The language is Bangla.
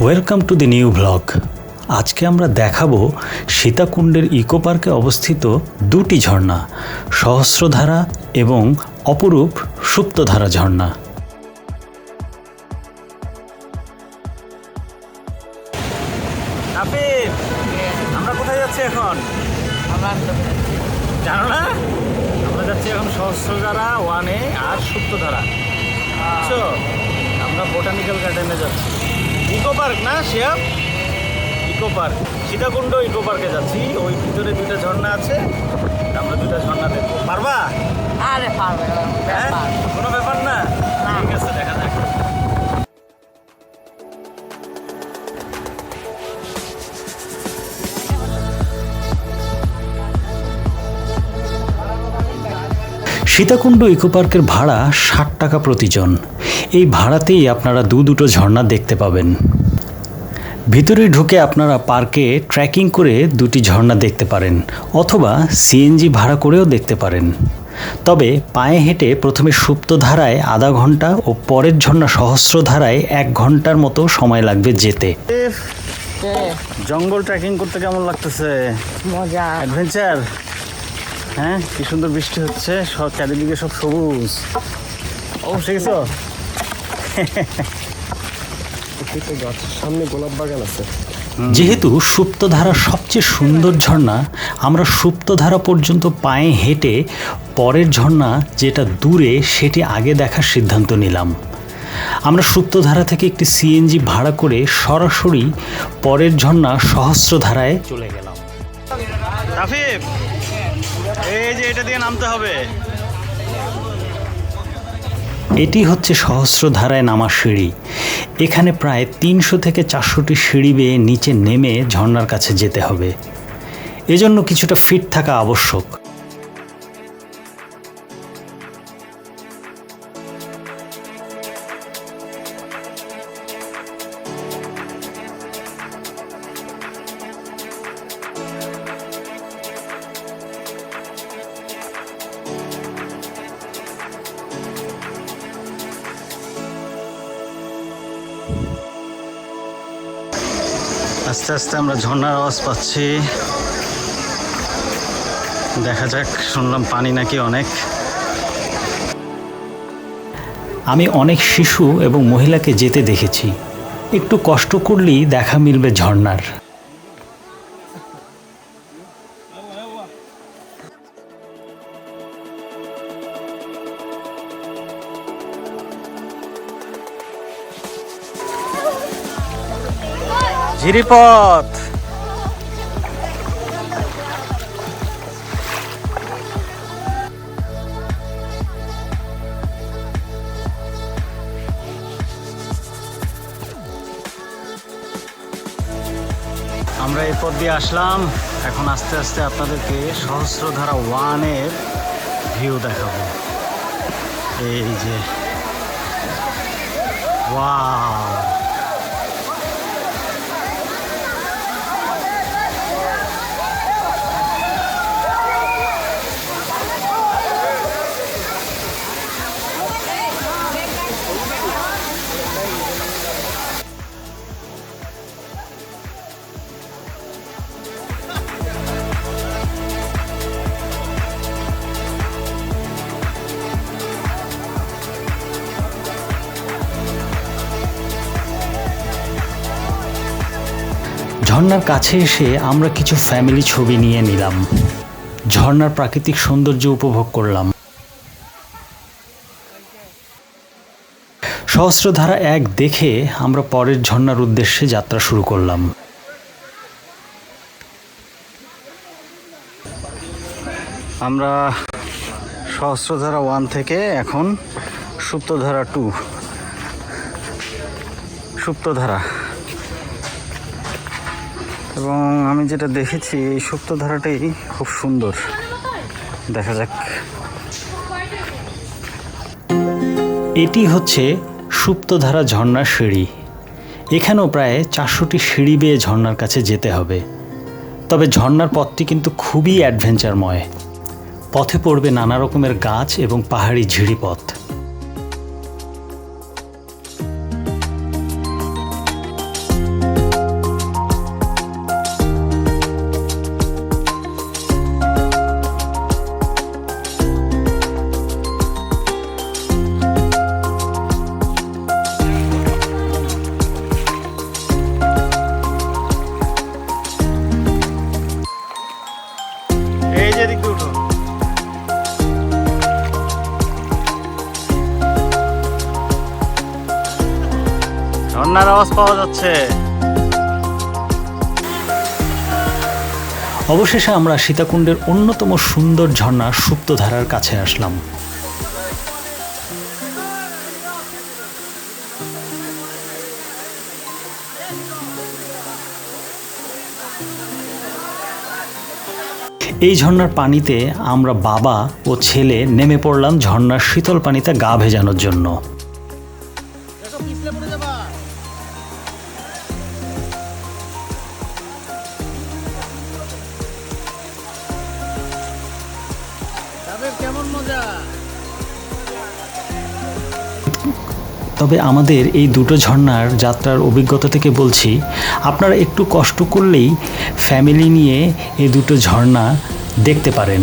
Welcome to the new blog. আজকে আমরা দেখাবো সীতাকুণ্ডের ইকো পার্কে অবস্থিত দুটি ঝর্ণা, সহস্রধারা এবং অপরূপ সুপ্তধারা ঝর্ণা। আমরা কোথায় যাচ্ছি এখন? জানো না? আমরা যাচ্ছি এখন সহস্রধারা ওয়ানে আর সুপ্তধারা। বুঝছো? আমরা বোটানিক্যাল গার্ডেনে যাচ্ছি। ইকো পার্ক না Shiyab? Eco park, Sitakunda eco পার্কে যাচ্ছি। ওই ভিতরে দুইটা ঝর্ণা আছে, আমরা দুইটা ঝর্ণা দেখবো। পারবা? আরে পারবে না, হ্যাঁ? কোনো ব্যাপার না, ঠিক আছে, দেখা যাক। সীতাকুণ্ড ইকো পার্কের ভাড়া 60 টাকা প্রতিজন। এই ভাড়াতেই আপনারা দুটো ঝর্ণা দেখতে পাবেন। ভিতরে ঢুকে আপনারা পার্কে ট্রেকিং করে দুটি ঝর্ণা দেখতে পারেন, অথবা সিএনজি ভাড়া করেও দেখতে পারেন। তবে পায়ে হেঁটে প্রথমে সুপ্তধারায় আধা ঘন্টা ও পরের ঝর্ণা সহস্রধারায় 1 ঘন্টার মতো সময় লাগবে যেতে। জঙ্গল ট্রেকিং করতে কেমন লাগতেছে? মজা, অ্যাডভেঞ্চার। হ্যাঁ, কি সুন্দর বৃষ্টি হচ্ছে, সব চারিদিকে সব সবুজ। অবশ্যই গেছো? সামনে গোলাপ বাগান আছে। যেহেতু সুপ্তধারা সবচেয়ে সুন্দর ঝর্ণা, আমরা সুপ্তধারা পর্যন্ত পায়ে হেঁটে পরের ঝর্ণা যেটা দূরে সেটি আগে দেখার সিদ্ধান্ত নিলাম। আমরা সুপ্তধারা থেকে একটি সিএনজি ভাড়া করে সরাসরি পরের ঝর্ণা সহস্রধারায় চলে গেলাম। রাফিব, এই যে এটা দিয়ে নামতে হবে। এটি হচ্ছে সহস্রধারায় নামার সিঁড়ি। এখানে প্রায় 300 থেকে 400টি সিঁড়ি বেয়ে নিচে নেমে ঝর্ণার কাছে যেতে হবে। এজন্য কিছুটা ফিট থাকা আবশ্যক। আস্তে আস্তে আমরা ঝর্ণার আওয়াজ পাচ্ছি। দেখা যাক, শুনলাম পানি নাকি অনেক। আমি অনেক শিশু এবং মহিলাকে যেতে দেখেছি। একটু কষ্ট করলেই দেখা মিলবে ঝর্ণার। ঝিরিপথ। আমরা এই পথ দিয়ে আসলাম। এখন আস্তে আস্তে আপনাদেরকে সহস্রধারা ওয়ানের ভিউ দেখাবো। এই যে ওয়াও, ঝর্ণার কাছে এসে আমরা কিছু ফ্যামিলি ছবি নিয়ে নিলাম। ঝর্ণার প্রাকৃতিক সৌন্দর্য উপভোগ করলাম। সহস্রধারা 1 দেখে আমরা পরের ঝর্ণার উদ্দেশ্যে যাত্রা শুরু করলাম। আমরা সহস্রধারা 1 থেকে এখন সুপ্তধারা 2, সুপ্তধারা। এবং আমি যেটা দেখেছি, এই সুপ্তধারাটাই খুব সুন্দর। দেখা যাক। এটি হচ্ছে সুপ্তধারা ঝর্ণার সিঁড়ি। এখানেও প্রায় 400টি সিঁড়ি বেয়ে ঝর্ণার কাছে যেতে হবে। তবে ঝর্ণার পথটি কিন্তু খুবই অ্যাডভেঞ্চারময়। পথে পড়বে নানা রকমের গাছ এবং পাহাড়ি ঝিরিপথ। ঝর্ণার আওয়াজ পাওয়া যাচ্ছে। অবশেষে আমরা সীতাকুণ্ডের অন্যতম সুন্দর ঝর্ণা সুপ্তধারার কাছে আসলাম। এই ঝর্ণার পানিতে আমরা বাবা ও ছেলে নেমে পড়লাম ঝর্ণার শীতল পানিতে গা ভেজানোর জন্য। কেমন মজা। তবে আমাদের এই দুটো ঝর্ণার যাত্রার অভিজ্ঞতা থেকে বলছি, আপনারা একটু কষ্ট করলেই ফ্যামিলি নিয়ে এই দুটো ঝর্ণা দেখতে পারেন।